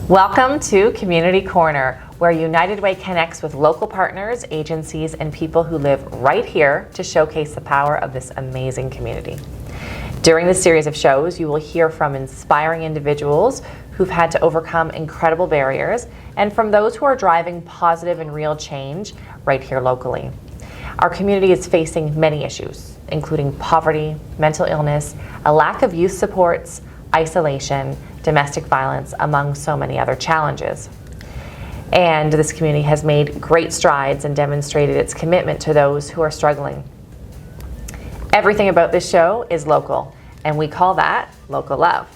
Welcome to Community Corner, where United Way connects with local partners, agencies, and people who live right here to showcase the power of this amazing community. During this series of shows, you will hear from inspiring individuals who've had to overcome incredible barriers and from those who are driving positive and real change right here locally. Our community is facing many issues, including poverty, mental illness, a lack of youth supports, isolation, domestic violence, among so many other challenges. And this community has made great strides and demonstrated its commitment to those who are struggling. Everything about this show is local, and we call that local love.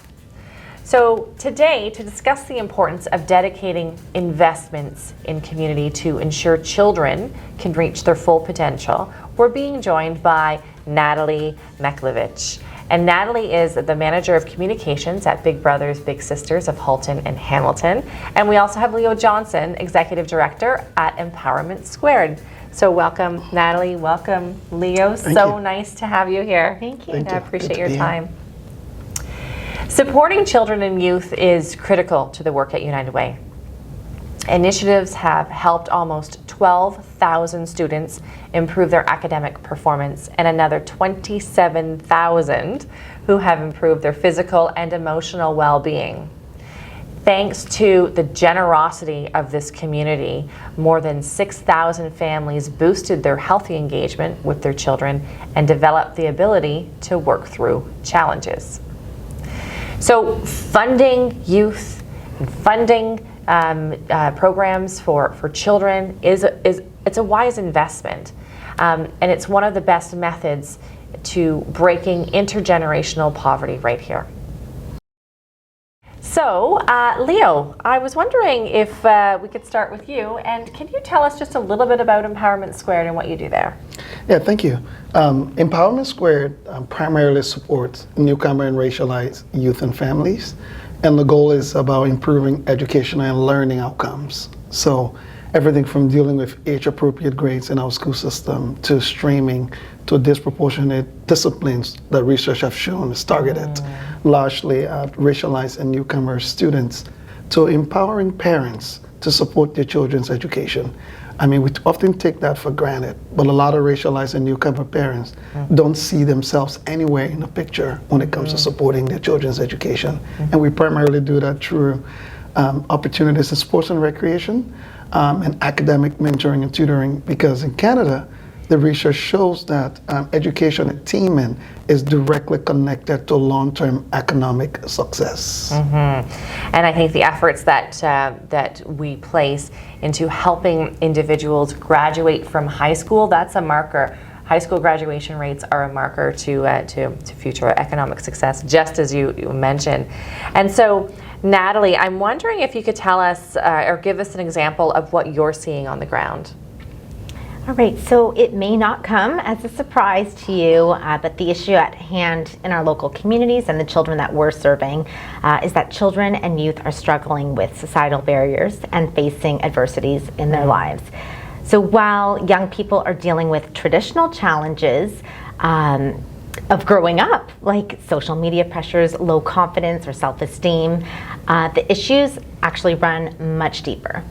So today, to discuss the importance of dedicating investments in community to ensure children can reach their full potential, we're being joined by Natalie Meklovich. And Natalie is the Manager of Communications at Big Brothers Big Sisters of Halton and Hamilton. And we also have Leo Johnson, Executive Director at Empowerment Squared. So welcome, Natalie. Welcome, Leo. Thank you. Nice to have you here. Thank you. And I appreciate your time. Supporting children and youth is critical to the work at United Way. Initiatives have helped almost 12,000 students improve their academic performance and another 27,000 who have improved their physical and emotional well-being. Thanks to the generosity of this community, more than 6,000 families boosted their healthy engagement with their children and developed the ability to work through challenges. So funding youth and funding programs for children it's a wise investment, and it's one of the best methods to breaking intergenerational poverty right here. So, Leo, I was wondering if we could start with you, and can you tell us just a little bit about Empowerment Squared and what you do there? Yeah, thank you. Empowerment Squared primarily supports newcomer and racialized youth and families, and the goal is about improving educational and learning outcomes. So everything from dealing with age-appropriate grades in our school system to streaming to disproportionate disciplines that research have shown is targeted largely at racialized and newcomer students, to empowering parents to support their children's education. I mean, we often take that for granted, but a lot of racialized and newcomer parents don't see themselves anywhere in the picture when it comes to supporting their children's education. And we primarily do that through opportunities in sports and recreation, and academic mentoring and tutoring, because in Canada, the research shows that education attainment is directly connected to long-term economic success. And I think the efforts that we place into helping individuals graduate from high school, that's a marker. High school graduation rates are a marker to future economic success, just as you mentioned. And so, Natalie, I'm wondering if you could tell us or give us an example of what you're seeing on the ground. All right, so it may not come as a surprise to you, but the issue at hand in our local communities and the children that we're serving is that children and youth are struggling with societal barriers and facing adversities in their lives. So while young people are dealing with traditional challenges of growing up, like social media pressures, low confidence, or self-esteem, the issues actually run much deeper.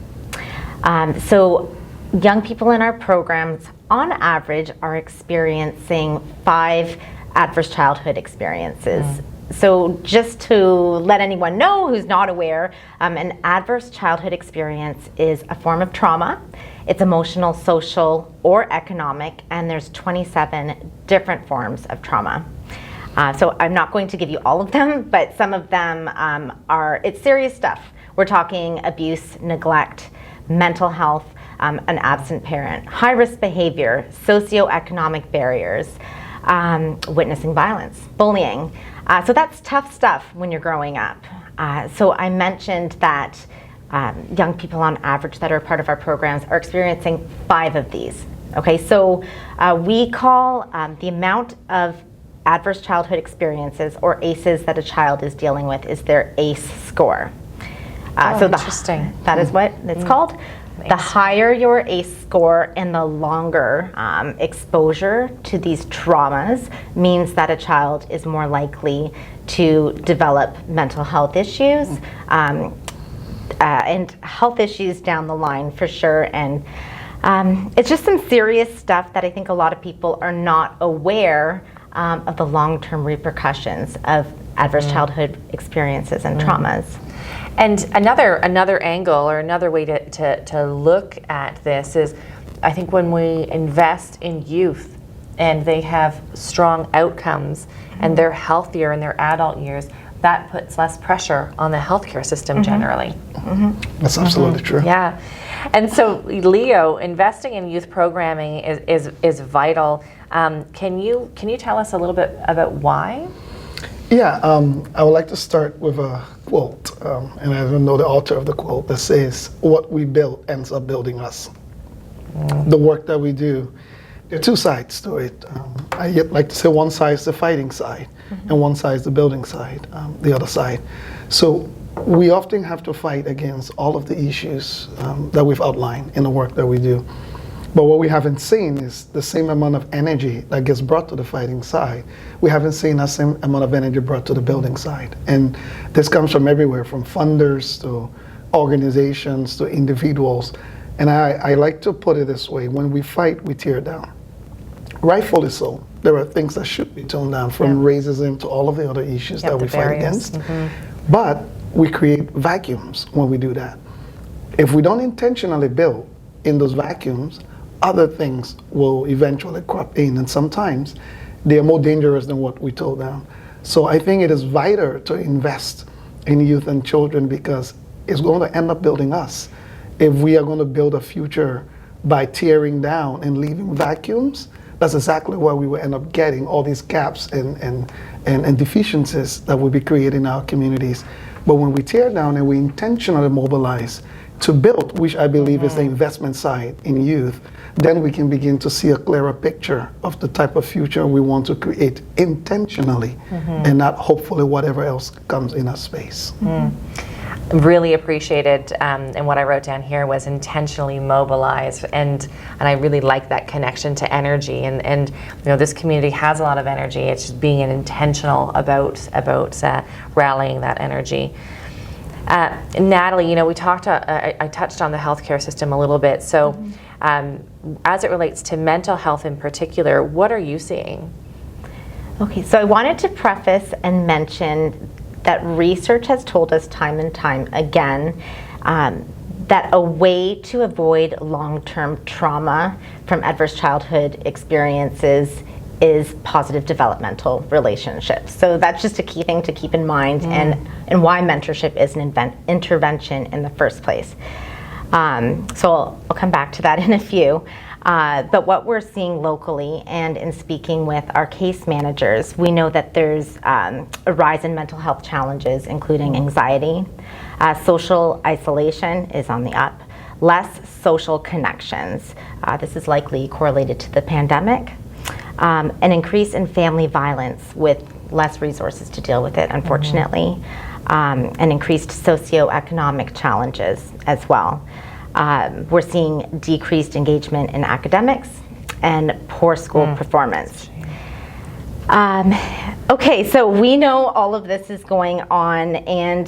So young people in our programs, on average, are experiencing 5 adverse childhood experiences. So just to let anyone know who's not aware, an adverse childhood experience is a form of trauma. It's emotional, social, or economic, and there's 27 different forms of trauma. So I'm not going to give you all of them, but some of them it's serious stuff. We're talking abuse, neglect, mental health, an absent parent, high-risk behavior, socioeconomic barriers, witnessing violence, bullying. So that's tough stuff when you're growing up. So I mentioned that young people on average that are part of our programs are experiencing 5 of these. Okay, so we call the amount of adverse childhood experiences, or ACEs, that a child is dealing with is their ACE score. So interesting. That is what it's called. The higher your ACE score and the longer exposure to these traumas means that a child is more likely to develop mental health issues, and health issues down the line for sure. And it's just some serious stuff that I think a lot of people are not aware of the long-term repercussions of adverse childhood experiences and traumas. And another angle or another way to look at this is, I think when we invest in youth and they have strong outcomes and they're healthier in their adult years, that puts less pressure on the healthcare system generally. That's absolutely true. Yeah. And so, Leo, investing in youth programming is vital. Can you tell us a little bit about why? Yeah, I would like to start with a quote, and I don't know the author of the quote, that says, "What we build ends up building us." The work that we do, there are two sides to it. I like to say one side is the fighting side, and one side is the building side, the other side. So we often have to fight against all of the issues that we've outlined in the work that we do. But what we haven't seen is the same amount of energy that gets brought to the fighting side. We haven't seen that same amount of energy brought to the building side. And this comes from everywhere, from funders to organizations to individuals. And I like to put it this way: when we fight, we tear down. Rightfully so. There are things that should be toned down, from racism to all of the other issues that we fight against. But we create vacuums when we do that. If we don't intentionally build in those vacuums, other things will eventually crop in, and sometimes they are more dangerous than what we told them. So I think it is vital to invest in youth and children, because it's going to end up building us. If we are going to build a future by tearing down and leaving vacuums, that's exactly where we will end up getting all these gaps and deficiencies that will be created in our communities. But when we tear down and we intentionally mobilize to build, which I believe is the investment side in youth, then we can begin to see a clearer picture of the type of future we want to create intentionally, and not hopefully whatever else comes in our space. Really appreciated, and what I wrote down here was intentionally mobilize, and I really like that connection to energy, and you know, this community has a lot of energy. It's just being intentional about rallying that energy. Natalie, you know, I touched on the healthcare system a little bit. So, as it relates to mental health in particular, what are you seeing? Okay, so I wanted to preface and mention that research has told us time and time again that a way to avoid long-term trauma from adverse childhood experiences is positive developmental relationships. So that's just a key thing to keep in mind, and why mentorship is an intervention in the first place. So I'll come back to that in a few. But what we're seeing locally and in speaking with our case managers, we know that there's a rise in mental health challenges, including anxiety. Social isolation is on the up. Less social connections. This is likely correlated to the pandemic. An increase in family violence with less resources to deal with it, unfortunately. And increased socioeconomic challenges as well. We're seeing decreased engagement in academics and poor school performance. Okay, so we know all of this is going on, and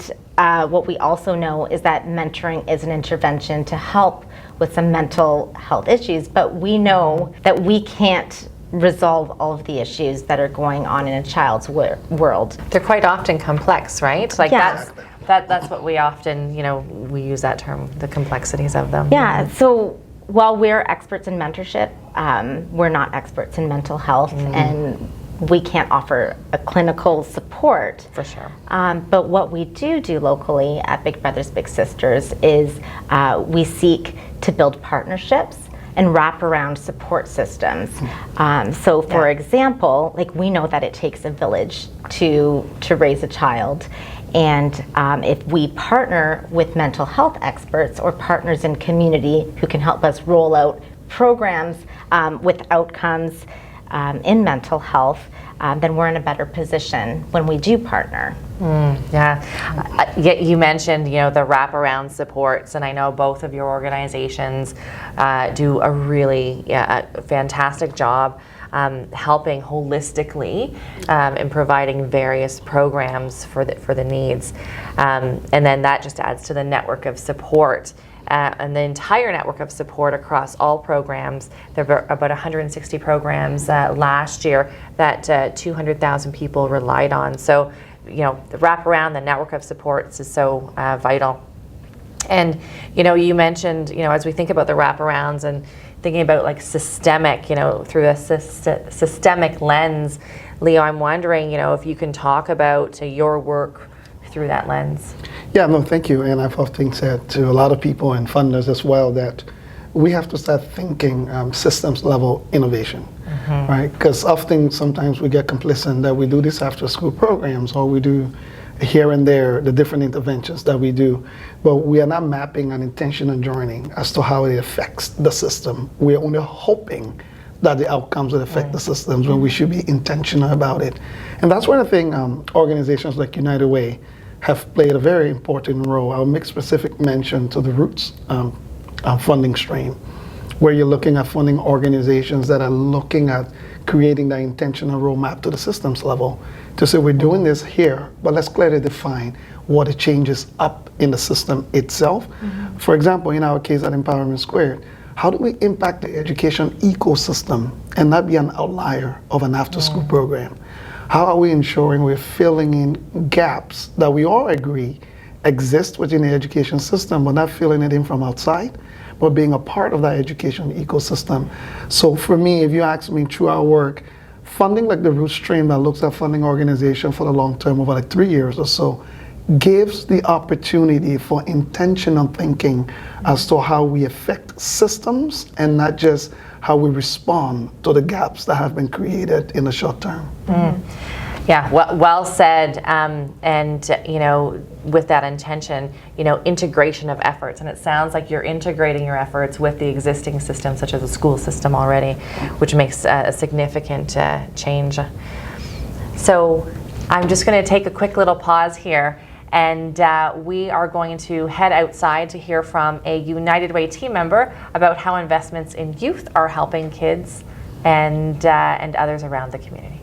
what we also know is that mentoring is an intervention to help with some mental health issues, but we know that we can't resolve all of the issues that are going on in a child's world. They're quite often complex, right? Like Yeah. that's what we often, you know, we use that term, the complexities of them. Yeah, so while we're experts in mentorship, we're not experts in mental health, and we can't offer a clinical support. For sure. But what we do locally at Big Brothers Big Sisters is we seek to build partnerships and wraparound support systems. So for example, like, we know that it takes a village to raise a child. And if we partner with mental health experts or partners in community who can help us roll out programs with outcomes, in mental health, then we're in a better position when we do partner. You mentioned, the wraparound supports, and I know both of your organizations do a really fantastic job helping holistically and providing various programs for the needs, and then that just adds to the network of support. And the entire network of support across all programs. There were about 160 programs last year that 200,000 people relied on. So, the wraparound, the network of supports is so vital. And, you mentioned, as we think about the wraparounds and thinking about like systemic, through a systemic lens, Leo, I'm wondering, if you can talk about your work through that lens. Yeah, no, thank you. And I've often said to a lot of people and funders as well that we have to start thinking systems level innovation, right? Because sometimes we get complacent that we do this after school programs or we do here and there the different interventions that we do, but we are not mapping an intentional journey as to how it affects the system. We are only hoping that the outcomes will affect the systems when we should be intentional about it. And that's one of the things organizations like United Way have played a very important role. I'll make specific mention to the Roots funding stream, where you're looking at funding organizations that are looking at creating that intentional roadmap to the systems level to say we're doing this here, but let's clearly define what it changes up in the system itself. For example, in our case at Empowerment Squared, how do we impact the education ecosystem and not be an outlier of an after-school program? How are we ensuring we're filling in gaps that we all agree exist within the education system, but not filling it in from outside, but being a part of that education ecosystem? So for me, if you ask me through our work, funding like the Root Stream that looks at funding organization for the long term over like 3 years or so, gives the opportunity for intentional thinking as to how we affect systems and not just how we respond to the gaps that have been created in the short term. Yeah, well said. And with that intention, integration of efforts. And it sounds like you're integrating your efforts with the existing systems, such as the school system already, which makes a significant change. So I'm just going to take a quick little pause here. And we are going to head outside to hear from a United Way team member about how investments in youth are helping kids and others around the community.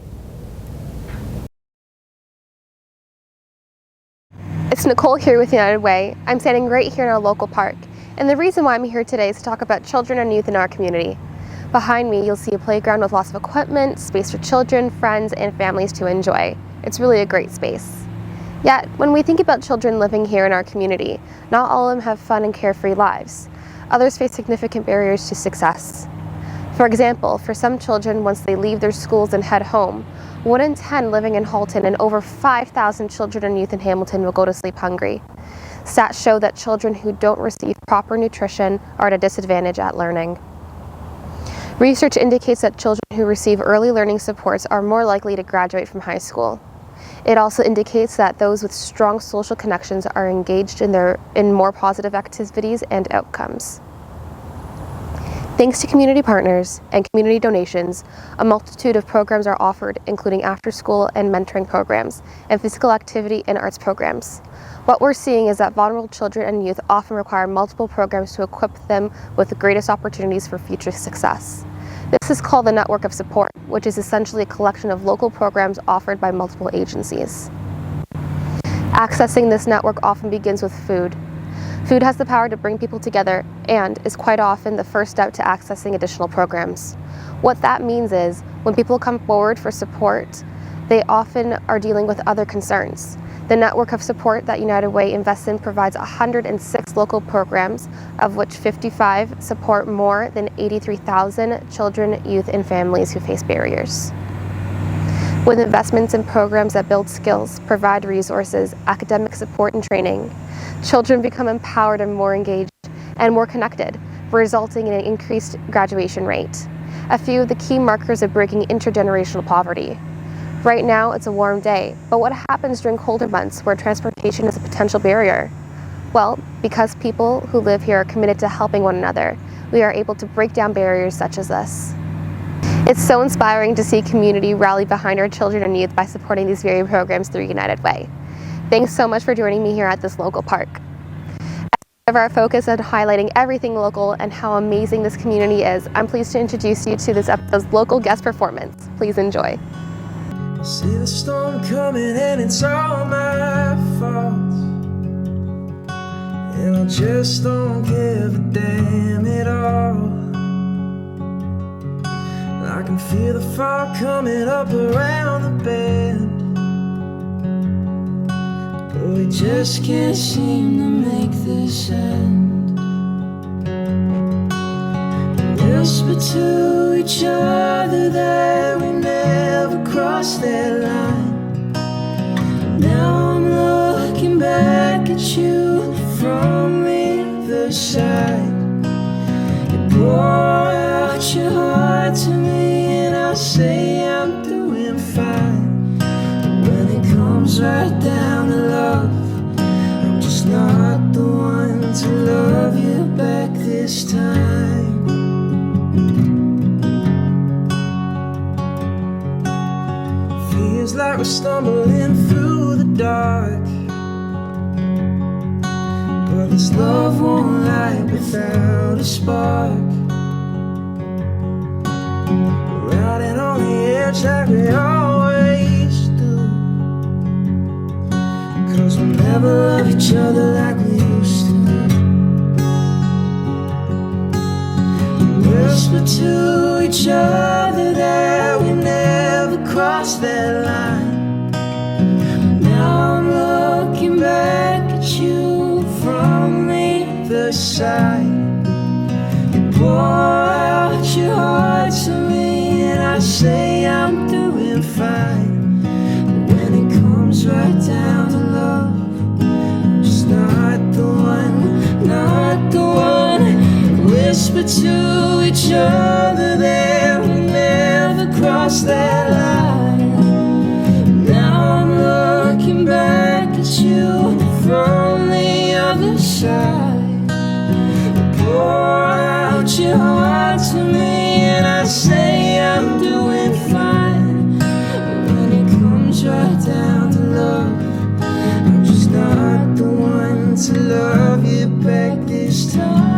It's Nicole here with United Way. I'm standing right here in our local park. And the reason why I'm here today is to talk about children and youth in our community. Behind me, you'll see a playground with lots of equipment, space for children, friends, and families to enjoy. It's really a great space. Yet, when we think about children living here in our community, not all of them have fun and carefree lives. Others face significant barriers to success. For example, for some children, once they leave their schools and head home, 1 in 10 living in Halton and over 5,000 children and youth in Hamilton will go to sleep hungry. Stats show that children who don't receive proper nutrition are at a disadvantage at learning. Research indicates that children who receive early learning supports are more likely to graduate from high school. It also indicates that those with strong social connections are engaged in more positive activities and outcomes. Thanks to community partners and community donations, a multitude of programs are offered, including after-school and mentoring programs, and physical activity and arts programs. What we're seeing is that vulnerable children and youth often require multiple programs to equip them with the greatest opportunities for future success. This is called the network of support, which is essentially a collection of local programs offered by multiple agencies. Accessing this network often begins with food. Food has the power to bring people together and is quite often the first step to accessing additional programs. What that means is, when people come forward for support, they often are dealing with other concerns. The network of support that United Way invests in provides 106 local programs, of which 55 support more than 83,000 children, youth, and families who face barriers. With investments in programs that build skills, provide resources, academic support, and training, children become empowered and more engaged and more connected, resulting in an increased graduation rate. A few of the key markers of breaking intergenerational poverty. Right now, it's a warm day, but what happens during colder months where transportation is a potential barrier? Well, because people who live here are committed to helping one another, we are able to break down barriers such as this. It's so inspiring to see community rally behind our children and youth by supporting these very programs through United Way. Thanks so much for joining me here at this local park. Of our focus on highlighting everything local and how amazing this community is, I'm pleased to introduce you to this episode's local guest performance. Please enjoy. I see the storm coming and it's all my fault, and I just don't give a damn at all. I can feel the fog coming up around the bend, but we just can't seem to make this end. We whisper to each other that we never crossed that line. Now I'm looking back at you from the other side. You pour out your heart to me and I say I'm doing fine. But when it comes right down to love, I'm just not the one to love you back this time. Feels like we're stumbling through the dark, but this love won't light without a spark. We're riding on the edge like we always do, 'cause we'll never love each other like we used to. We whisper to each other that we never crossed that line. Now I'm looking back at you from the other side. You pour out your heart to me and I say I'm doing fine. But when it comes right down to love, I'm just not the one, not the one. Whisper to each other that we never crossed that line. Now I'm looking back at you from the other side. Pour out your heart to me and I say I'm doing fine. But when it comes right down to love, I'm just not the one to love you back this time.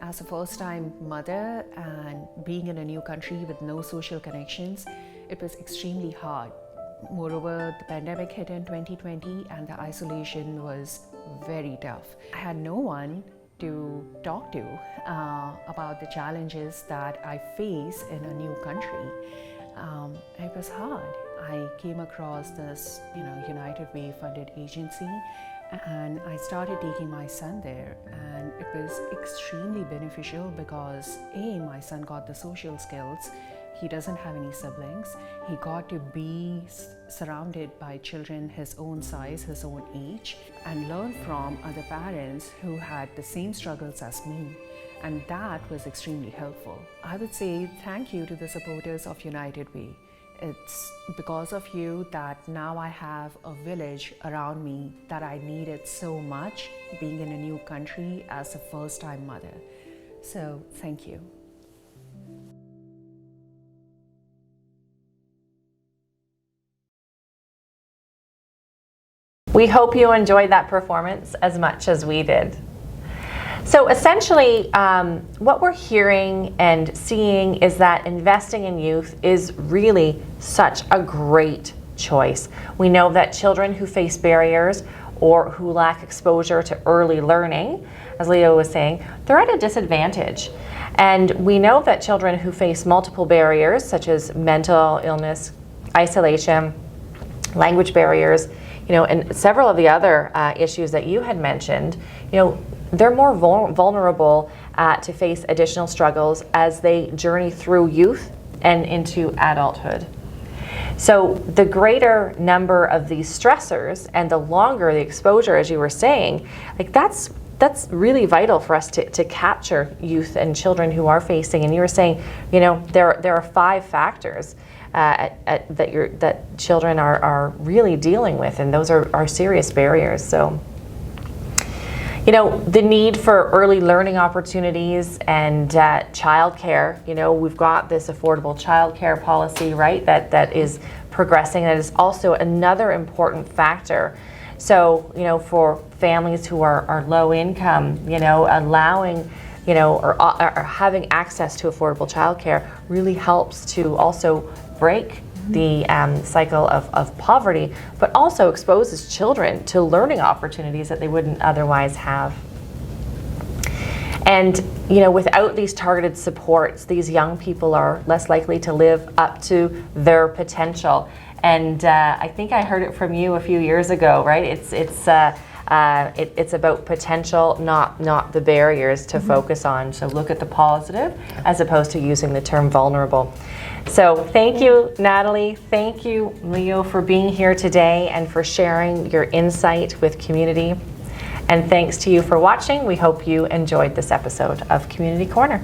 As a first-time mother and being in a new country with no social connections, it was extremely hard. Moreover, the pandemic hit in 2020 and the isolation was very tough. I had no one to talk to about the challenges that I face in a new country. It was hard. I came across this, United Way funded agency, and I started taking my son there, and it was extremely beneficial because my son got the social skills. He doesn't have any siblings. He got to be surrounded by children his own size, his own age, and learn from other parents who had the same struggles as me. And that was extremely helpful. I would say thank you to the supporters of United Way. It's because of you that now I have a village around me that I needed so much being in a new country as a first-time mother. So thank you. We hope you enjoyed that performance as much as we did. So essentially, what we're hearing and seeing is that investing in youth is really such a great choice. We know that children who face barriers or who lack exposure to early learning, as Leo was saying, they're at a disadvantage. And we know that children who face multiple barriers, such as mental illness, isolation, language barriers, and several of the other issues that you had mentioned, they're more vulnerable to face additional struggles as they journey through youth and into adulthood. So the greater number of these stressors and the longer the exposure, as you were saying, like that's really vital for us to capture youth and children who are facing. And you were saying, there are 5 factors that children are really dealing with, and those are serious barriers. So, the need for early learning opportunities and childcare. We've got this affordable childcare policy, right? That is progressing. That is also another important factor. So, for families who are low income, allowing, or having access to affordable childcare really helps to also break the cycle of poverty, but also exposes children to learning opportunities that they wouldn't otherwise have. And without these targeted supports, these young people are less likely to live up to their potential. And I think I heard it from you a few years ago, right? It's about potential, not the barriers to focus on. So look at the positive as opposed to using the term vulnerable. So thank you, Natalie. Thank you, Leo, for being here today and for sharing your insight with community. And thanks to you for watching. We hope you enjoyed this episode of Community Corner.